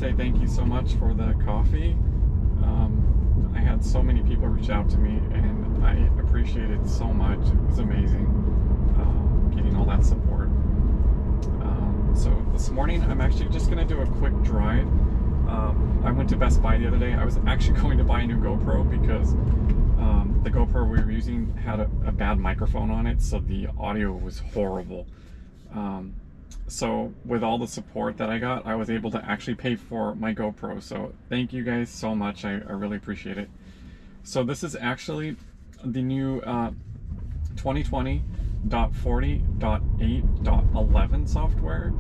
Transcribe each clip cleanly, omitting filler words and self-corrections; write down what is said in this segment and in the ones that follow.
say thank you so much for the coffee. I had so many people reach out to me, and I appreciate it so much. It was amazing getting all that support. So this morning, I'm actually just going to do a quick drive. I went to Best Buy the other day. I was actually going to buy a new GoPro because the GoPro we were using had a bad microphone on it, so the audio was horrible. So with all the support that I got, I was able to actually pay for my GoPro. So thank you guys so much. I really appreciate it. So this is actually the new 2020.40.8.11 software.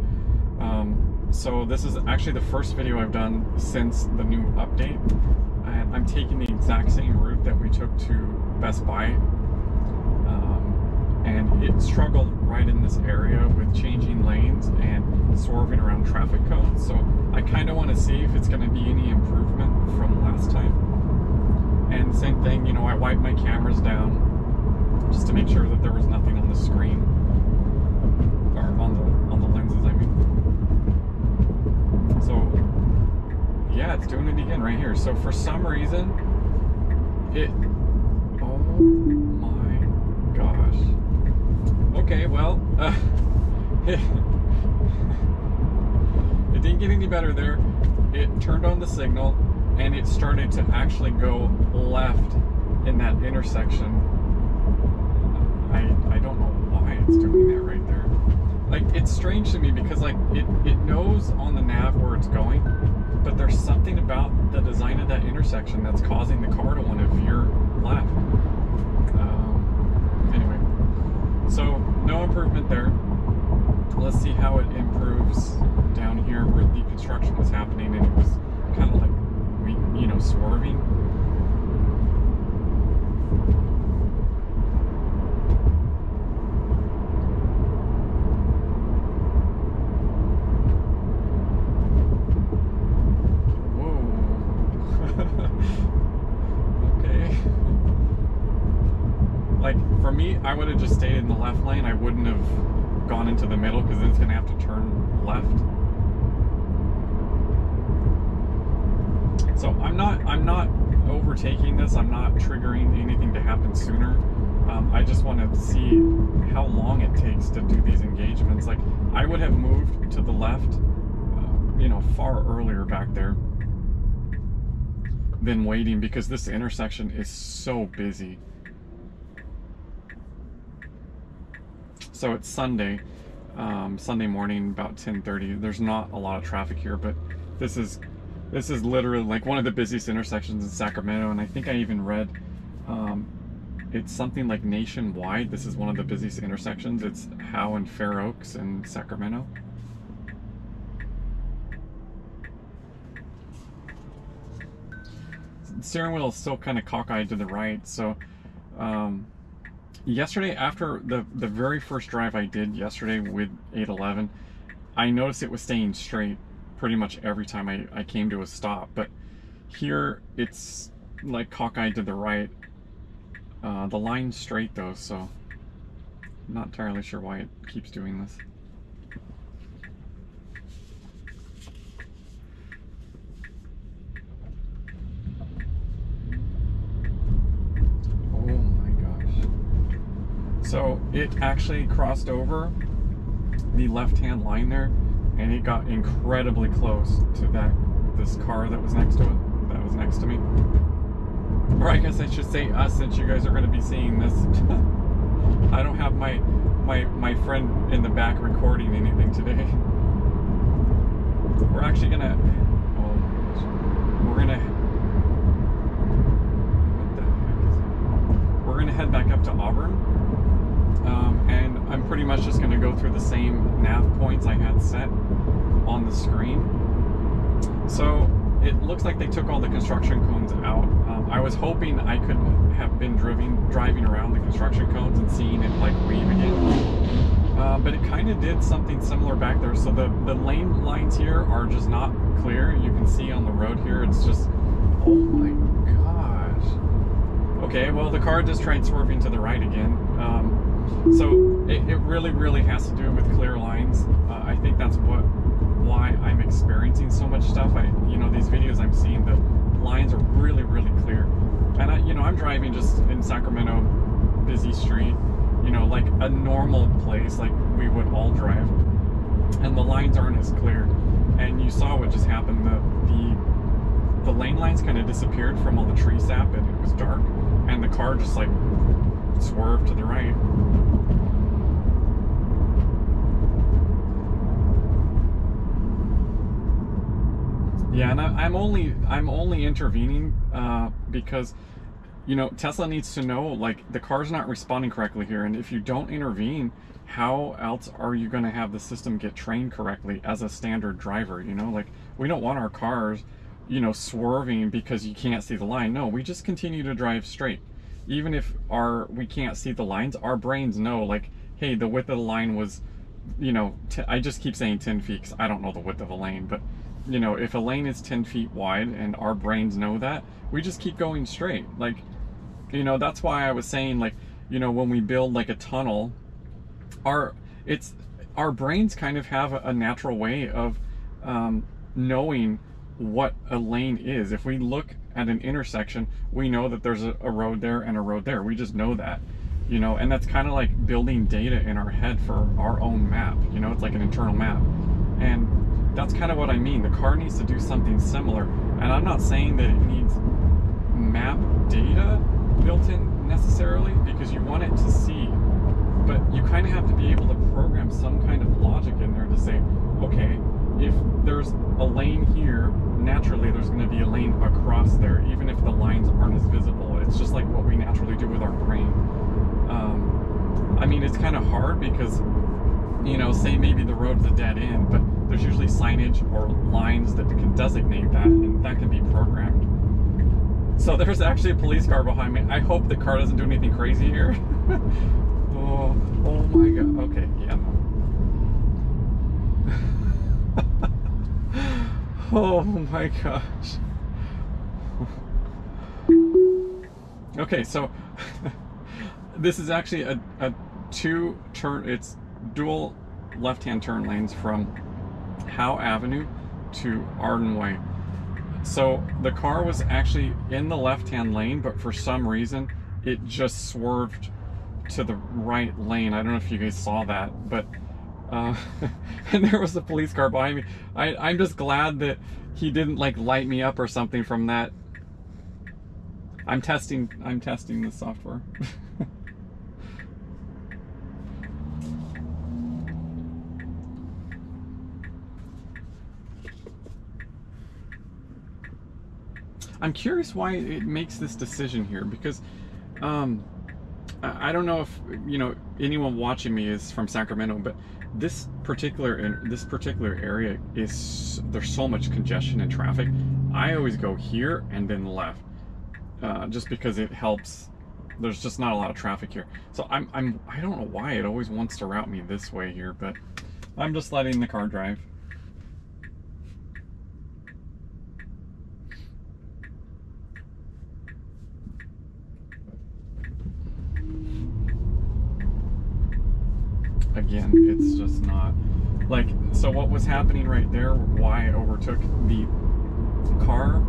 So this is actually the first video I've done since the new update. And I'm taking the exact same route that we took to Best Buy. And it struggled right in this area with changing lanes and swerving around traffic cones. So I kind of want to see if it's going to be any improvement from last time. And same thing, you know, I wiped my cameras down just to make sure that there was nothing on the screen, or on the lenses, I mean. So yeah, it's doing it again right here. So for some reason, oh my gosh. Okay, well, it didn't get any better there. It turned on the signal, and it started to actually go left in that intersection. I don't know why it's doing that right there. Like, it's strange to me because, like, it knows on the nav where it's going, but there's something about the design of that intersection that's causing the car to want to veer left. Anyway, so no improvement there. Let's see how it improves down here where the construction was happening and it was kind of like, you know, swerving. Like, for me, I would have just stayed in the left lane. I wouldn't have gone into the middle because then it's going to have to turn left. So I'm not overtaking this. I'm not triggering anything to happen sooner. I just want to see how long it takes to do these engagements. Like, I would have moved to the left, you know, far earlier back there than waiting because this intersection is so busy. So it's Sunday, Sunday morning, about 10:30. There's not a lot of traffic here, but this is literally like one of the busiest intersections in Sacramento, and I think I even read it's something like nationwide. This is one of the busiest intersections. It's Howe and Fair Oaks in Sacramento. The steering wheel is still kind of cockeyed to the right, so yesterday, after the very first drive I did yesterday with 811, I noticed it was staying straight pretty much every time I came to a stop. But here, it's like cockeyed to the right. The line's straight though, so I'm not entirely sure why it keeps doing this. So it actually crossed over the left-hand line there, and it got incredibly close to this car that was next to it, that was next to me. Or I guess I should say us, since you guys are going to be seeing this. I don't have my friend in the back recording anything today. We're actually gonna, oh my gosh, we're gonna, what the heck is it? We're gonna head back up to Auburn. And I'm pretty much just going to go through the same nav points I had set on the screen. So it looks like they took all the construction cones out. I was hoping I could have been driving around the construction cones and seeing it like weave again. But it kind of did something similar back there. So the lane lines here are just not clear. You can see on the road here, it's just, oh my gosh. Okay, well, the car just tried swerving to the right again. So it really has to do with clear lines. I think that's why I'm experiencing so much stuff. You know, these videos I'm seeing, the lines are really clear. And I'm driving just in Sacramento, busy street, you know, like a normal place, like we would all drive, and the lines aren't as clear. And you saw what just happened. The lane lines kind of disappeared from all the tree sap, and it was dark, and the car just like swerved to the right. Yeah, and I'm only intervening because, you know, Tesla needs to know, like, the car's not responding correctly here, and if you don't intervene, how else are you going to have the system get trained correctly as a standard driver? You know, like, we don't want our cars, you know, swerving because you can't see the line. No, we just continue to drive straight. Even if we can't see the lines, our brains know, like, hey, the width of the line was, you know, I just keep saying 10 feet because I don't know the width of a lane, but, you know, if a lane is 10 feet wide and our brains know that, we just keep going straight. Like, you know, that's why I was saying, like, you know, when we build like a tunnel, our brains kind of have a natural way of knowing what a lane is. If we look at an intersection, we know that there's a road there and a road there. We just know that, you know, and that's kind of like building data in our head for our own map. You know, it's like an internal map. And that's kind of what I mean. The car needs to do something similar. And I'm not saying that it needs map data built in necessarily, because you want it to see, but you kind of have to be able to program some kind of logic in there to say, okay, if there's a lane here, naturally there's going to be a lane across there, even if the lines aren't as visible. It's just like what we naturally do with our brain. I mean, it's kind of hard because, you know, say maybe the road's a dead end, but there's usually signage or lines that can designate that, and that can be programmed. So there's actually a police car behind me. I hope the car doesn't do anything crazy here. Oh my god. Okay, yeah, no. Oh my gosh. Okay, so this is actually a it's dual left-hand turn lanes from Howe Avenue to Arden Way. So the car was actually in the left-hand lane, but for some reason it just swerved to the right lane. I don't know if you guys saw that, but and there was a police car behind me. I'm just glad that he didn't like light me up or something from that. I'm testing the software. I'm curious why it makes this decision here, because I don't know if, you know, anyone watching me is from Sacramento, but this particular area is, there's so much congestion and traffic. I always go here and then left, just because it helps. There's just not a lot of traffic here. So I don't know why it always wants to route me this way here, but I'm just letting the car drive. Again, it's just not like, so what was happening right there, why I overtook, the car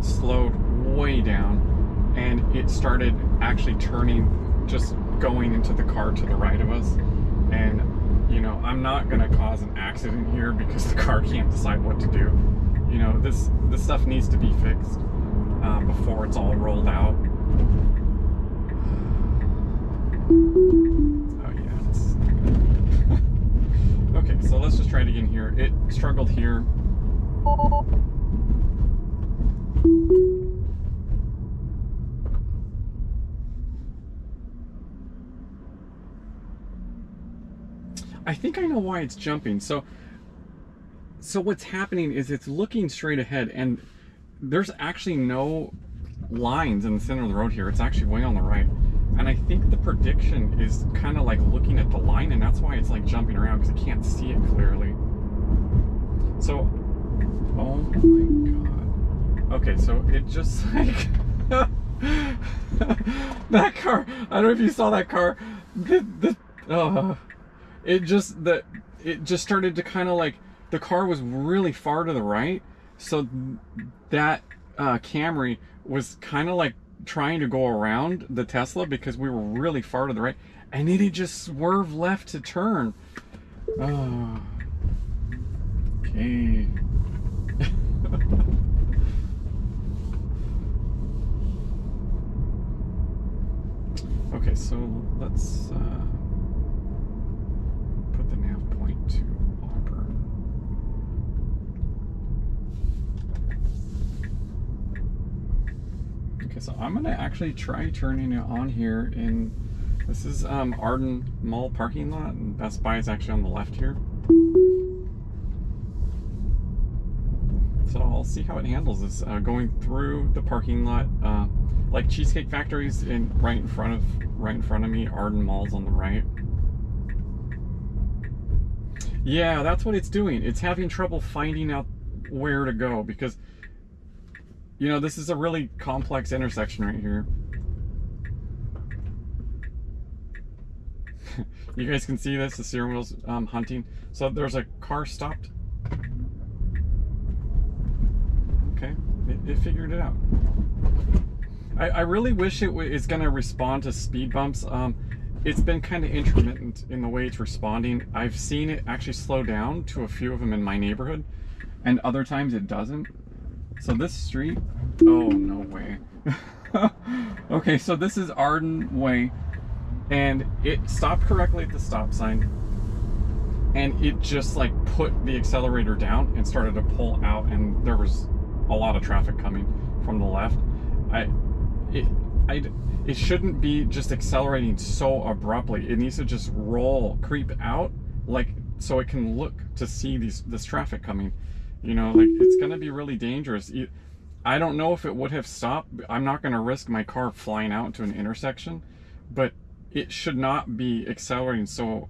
slowed way down and it started actually turning, just going into the car to the right of us. And, you know, I'm not gonna cause an accident here because the car can't decide what to do. You know, this stuff needs to be fixed before it's all rolled out. Okay, so let's just try it again here. It struggled here. I think I know why it's jumping. So what's happening is it's looking straight ahead, and there's actually no lines in the center of the road here. It's actually way on the right. And I think the prediction is kind of like looking at the line, and that's why it's like jumping around, because it can't see it clearly. So, oh my god. Okay, so it just like, That car, I don't know if you saw that car. It just started to kind of like, the car was really far to the right, so that Camry was kind of like trying to go around the Tesla because we were really far to the right, and then it just swerved left to turn. Oh, okay. Okay, so let's put the nav point to Auburn. Okay, so I'm gonna actually try turning it on here in, this is Arden Mall parking lot, and Best Buy is actually on the left here. So I'll see how it handles this, going through the parking lot. Like Cheesecake Factory's right in front of me. Arden Mall's on the right. Yeah, that's what it's doing. It's having trouble finding out where to go because, you know, this is a really complex intersection right here. You guys can see this, the steering wheel's hunting. So there's a car stopped. Okay, it figured it out. I really wish it's going to respond to speed bumps. It's been kind of intermittent in the way it's responding. I've seen it actually slow down to a few of them in my neighborhood, and other times it doesn't. So this street, oh, no way. Okay, so this is Arden Way, and it stopped correctly at the stop sign, and it just like put the accelerator down and started to pull out, and there was a lot of traffic coming from the left. It shouldn't be just accelerating so abruptly. It needs to just creep out, like, so it can look to see this traffic coming. You know, like, it's gonna be really dangerous. I don't know if it would have stopped. I'm not gonna risk my car flying out into an intersection, but it should not be accelerating so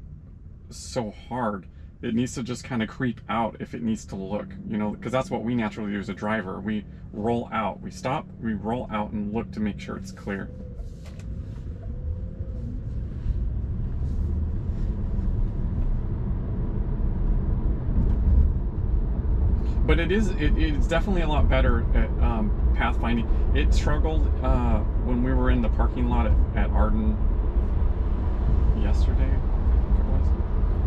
hard. It needs to just kind of creep out if it needs to look, you know, because that's what we naturally do as a driver. We roll out, we stop, we roll out and look to make sure it's clear. But it's definitely a lot better at pathfinding. It struggled when we were in the parking lot at Arden yesterday.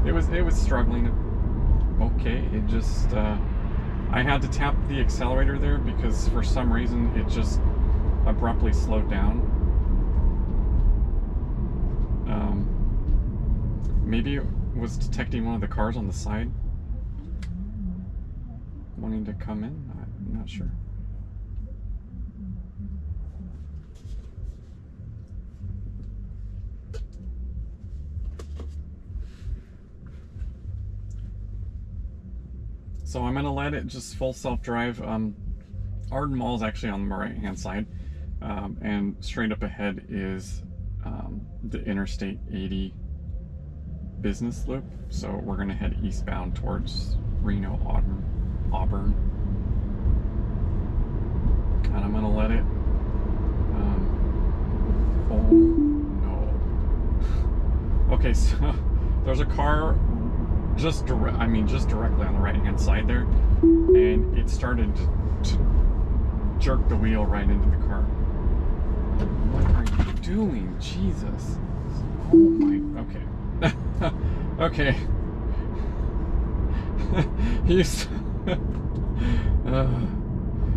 It was struggling. Okay, it just I had to tap the accelerator there because for some reason it just abruptly slowed down. Maybe it was detecting one of the cars on the side wanting to come in. I'm not sure. So I'm gonna let it just full self-drive. Arden Mall is actually on the right-hand side, and straight up ahead is the Interstate 80 business loop. So we're gonna head eastbound towards Reno, Auburn, and I'm gonna let it. Oh no! Okay, so there's a car just directly on the right hand side there, and it started to jerk the wheel right into the car. What are you doing? Jesus. Oh my, okay. Okay.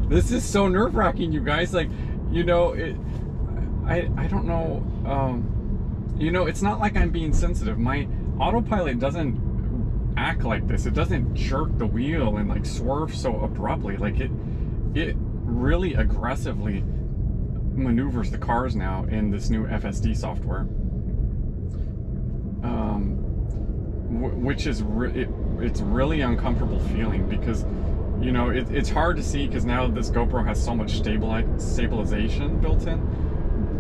This is so nerve-wracking, you guys. Like, you know, I don't know, you know, it's not like I'm being sensitive. My autopilot doesn't act like this. It doesn't jerk the wheel and like swerve so abruptly. Like it really aggressively maneuvers the cars now in this new FSD software, which is it's really uncomfortable feeling because, you know, it's hard to see because now this GoPro has so much stabilization built in,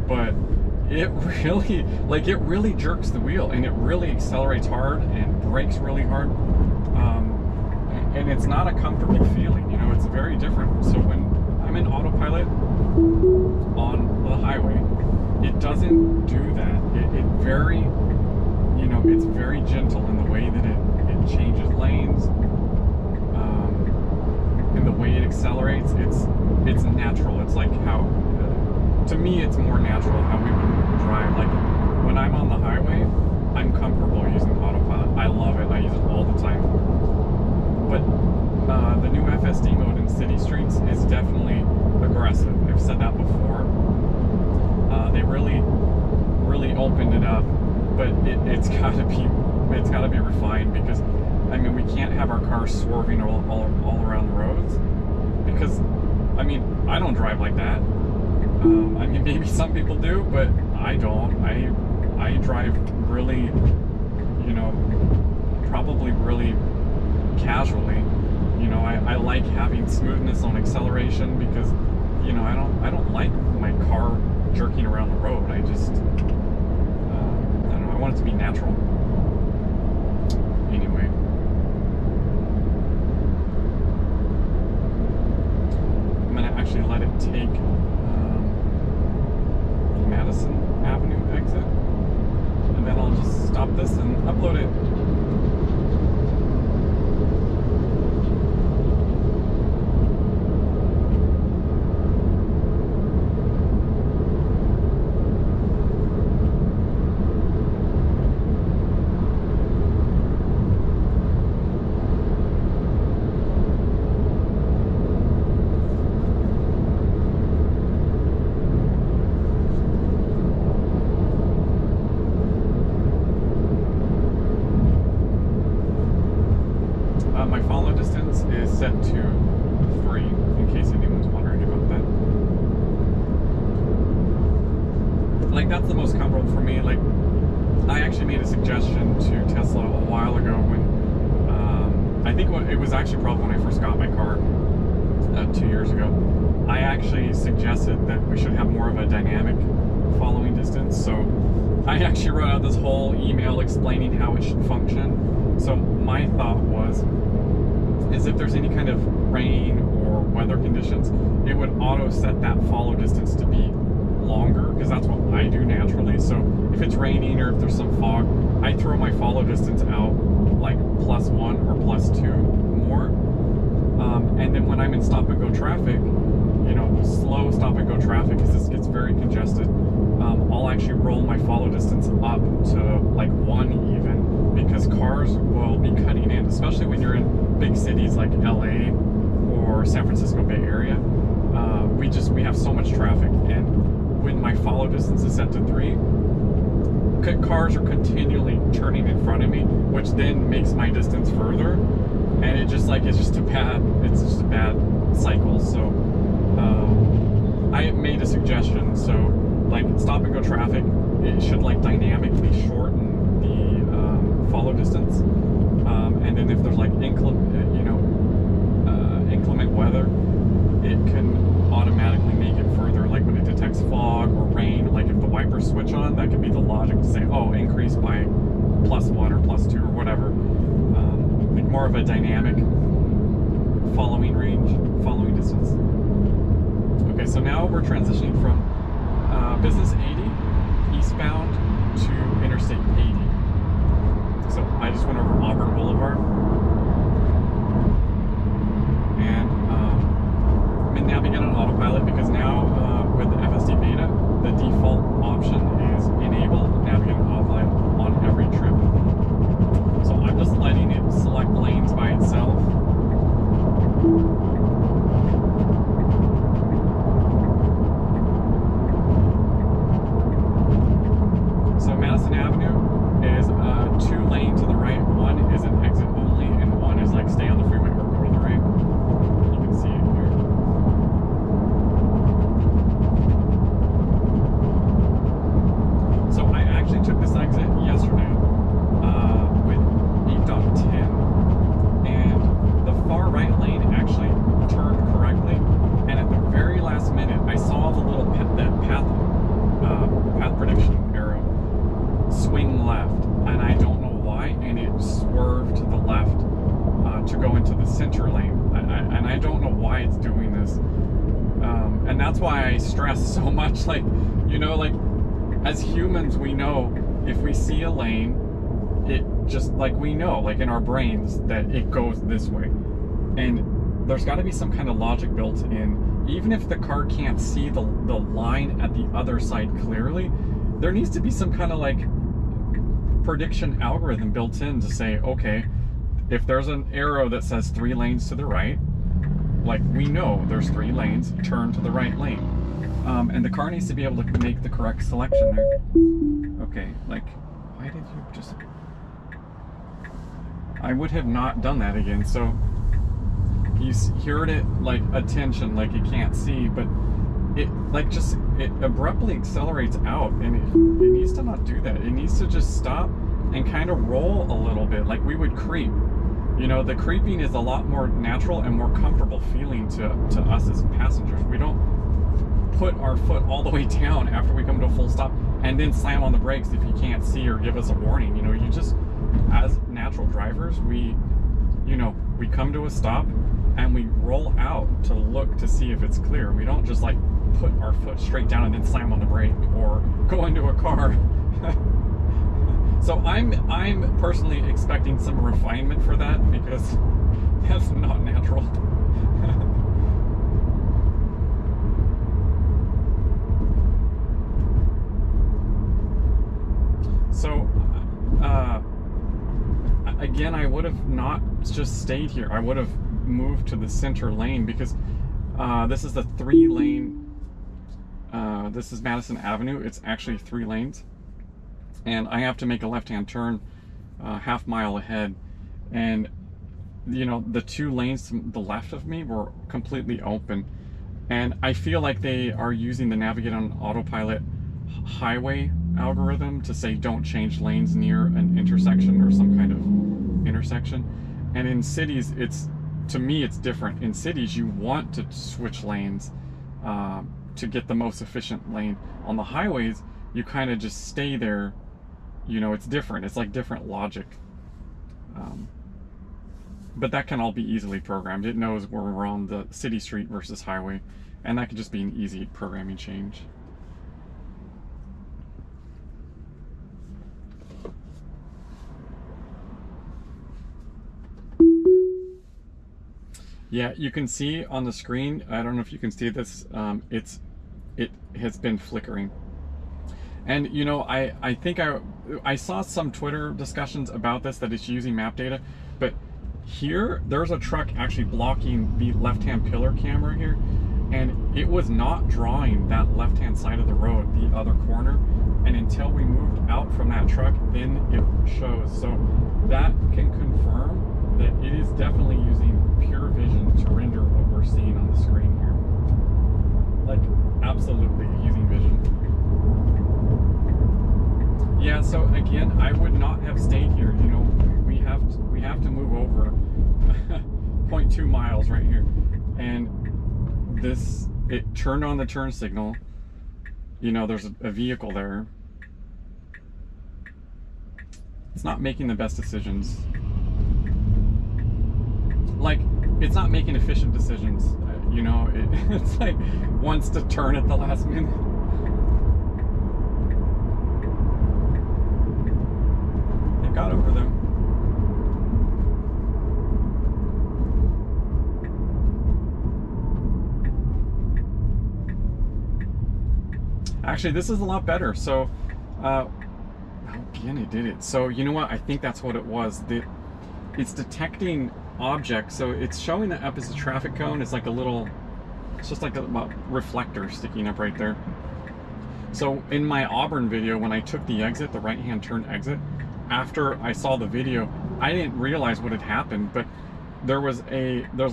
but it really jerks the wheel, and it really accelerates hard and brakes really hard, and it's not a comfortable feeling. You know, it's very different. So when I'm in autopilot on the highway, it doesn't do that. It very, you know, it's very gentle in the way that it changes lanes, in the way it accelerates. It's natural. It's like how, to me, it's more natural how we would drive. Like when I'm on the highway, I'm comfortable using autopilot. I love it. I use it all the time. But the new FSD mode in city streets is definitely aggressive. I've said that before. They really opened it up, but it's got to be refined, because I mean, we can't have our cars swerving all around the roads, because I mean, I don't drive like that. I mean, maybe some people do, but I don't. I drive really, you know, probably really casually. You know, I like having smoothness on acceleration, because, you know, I don't like my car jerking around the road. I just, I don't know, I want it to be natural. Anyway. I'm gonna actually let it take Madison Avenue exit, and then I'll just stop this and upload it. My follow distance is set to 3, in case anyone's wondering about that. Like, that's the most comfortable for me. Like, I actually made a suggestion to Tesla a while ago when, I think it was actually probably when I first got my car 2 years ago. I actually suggested that we should have more of a dynamic following distance. So I actually wrote out this whole email explaining how it should function. So my thought is if there's any kind of rain or weather conditions, it would auto set that follow distance to be longer, because that's what I do naturally. So if it's raining or if there's some fog, I throw my follow distance out like +1 or +2 more. And then when I'm in stop and go traffic, you know, slow stop and go traffic, because this gets very congested, I'll actually roll my follow distance up to like 1 even, because cars will be cutting in, especially when you're in big cities like LA or San Francisco Bay Area. We have so much traffic, and when my follow distance is set to 3, cars are continually turning in front of me, which then makes my distance further, and it's just a bad cycle. So I made a suggestion. So like stop and go traffic, it should like dynamically shorten the follow distance, and then if there's like inclement weather, it can automatically make it further. Like when it detects fog or rain, like if the wipers switch on, that could be the logic to say, oh, increase by +1 or +2 or whatever. Like more of a dynamic following distance. Okay, so now we're transitioning from Business 80 eastbound to Interstate 80. So I just went over Auburn Boulevard, and I'm navigating on autopilot, because now with the FSD beta, the default option is enable navigate on autopilot on every trip. So I'm just letting it select lanes by itself. So Madison Avenue is 2 lanes to the right. 1 is an exit only, and 1 is like stay on the freeway or go to the right. You can see it here. So I actually took this exit yesterday with 8.10, and the far right lane actually turned correctly, and at the very last minute I saw the little path prediction arrow swing left. that's why I stress so much, like, you know, like, as humans, we know if we see a lane, it just, like, we know, like, in our brains that it goes this way. And there's got to be some kind of logic built in. Even if the car can't see the line at the other side clearly, there needs to be some kind of, like, prediction algorithm built in to say, okay, if there's an arrow that says 3 lanes to the right, like, we know there's 3 lanes, turn to the right lane. And the car needs to be able to make the correct selection there. Okay, like, why did you just... I would have not done that again. So you heard it, like, attention, like it can't see, but it, like, just, it abruptly accelerates out, and it needs to not do that. It needs to just stop and kind of roll a little bit, like we would creep. You know, the creeping is a lot more natural and more comfortable feeling to us as passengers. We don't put our foot all the way down after we come to a full stop and then slam on the brakes if you can't see or give us a warning. You know, you just, as natural drivers, we, you know, we come to a stop and we roll out to look to see if it's clear. We don't just, like, put our foot straight down and then slam on the brake or go into a car. So I'm personally expecting some refinement for that, because that's not natural. So again, I would have not just stayed here. I would have moved to the center lane, because this is the 3-lane, this is Madison Avenue. It's actually 3 lanes. And I have to make a left-hand turn half mile ahead. And, you know, the 2 lanes to the left of me were completely open. And I feel like they are using the Navigate on Autopilot highway algorithm to say don't change lanes near an intersection or some kind of intersection. And in cities, it's, to me, it's different. In cities, you want to switch lanes to get the most efficient lane. On the highways, you kind of just stay there. You know, it's different. It's like different logic. But that can all be easily programmed. It knows where we're on the city street versus highway, and that could just be an easy programming change. Yeah, you can see on the screen, I don't know if you can see this, it has been flickering. And, you know, I think I saw some Twitter discussions about this, that it's using map data, but here, there's a truck actually blocking the left-hand pillar camera here, and it was not drawing that left-hand side of the road, the other corner, and until we moved out from that truck, then it shows. So that can confirm that it is definitely using pure vision to render what we're seeing on the screen here. Like, absolutely using vision. Yeah, so again, I would not have stayed here. You know, we have to move over 0.2 miles right here. And this, it turned on the turn signal. You know, there's a vehicle there. It's not making the best decisions. Like, it's not making efficient decisions. You know, it's like wants to turn at the last minute. It got over them. Actually, this is a lot better. So, again, it did it. So, you know what? I think that's what it was. It's detecting objects. So it's showing that up as a traffic cone. It's like a little, it's just like a reflector sticking up right there. So in my Auburn video, when I took the exit, the right-hand turn exit, after I saw the video, I didn't realize what had happened, but there's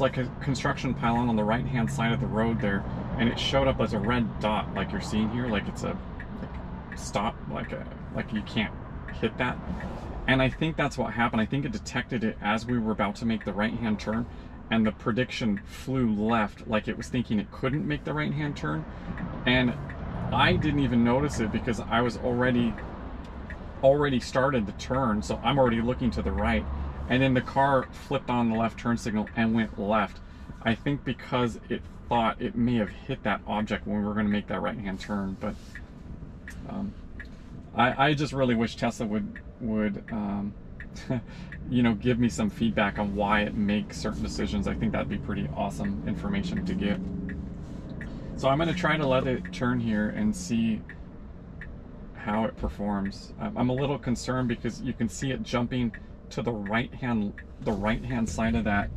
like a construction pylon on the right-hand side of the road there, and it showed up as a red dot, like you're seeing here, like it's a stop, like you can't hit that. And I think that's what happened. I think it detected it as we were about to make the right-hand turn, and the prediction flew left, like it was thinking it couldn't make the right-hand turn. And I didn't even notice it because I was already started the turn, so I'm already looking to the right. And then the car flipped on the left turn signal and went left. I think because it thought it may have hit that object when we were going to make that right-hand turn. But I just really wish Tesla would you know, give me some feedback on why it makes certain decisions. I think that'd be pretty awesome information to get. So I'm going to try to let it turn here and see how it performs. I'm a little concerned because you can see it jumping to the right hand side of that.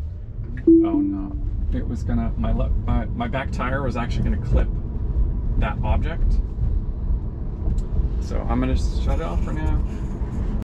Oh no, it was gonna, my back tire was actually gonna clip that object. So I'm gonna shut it off for now.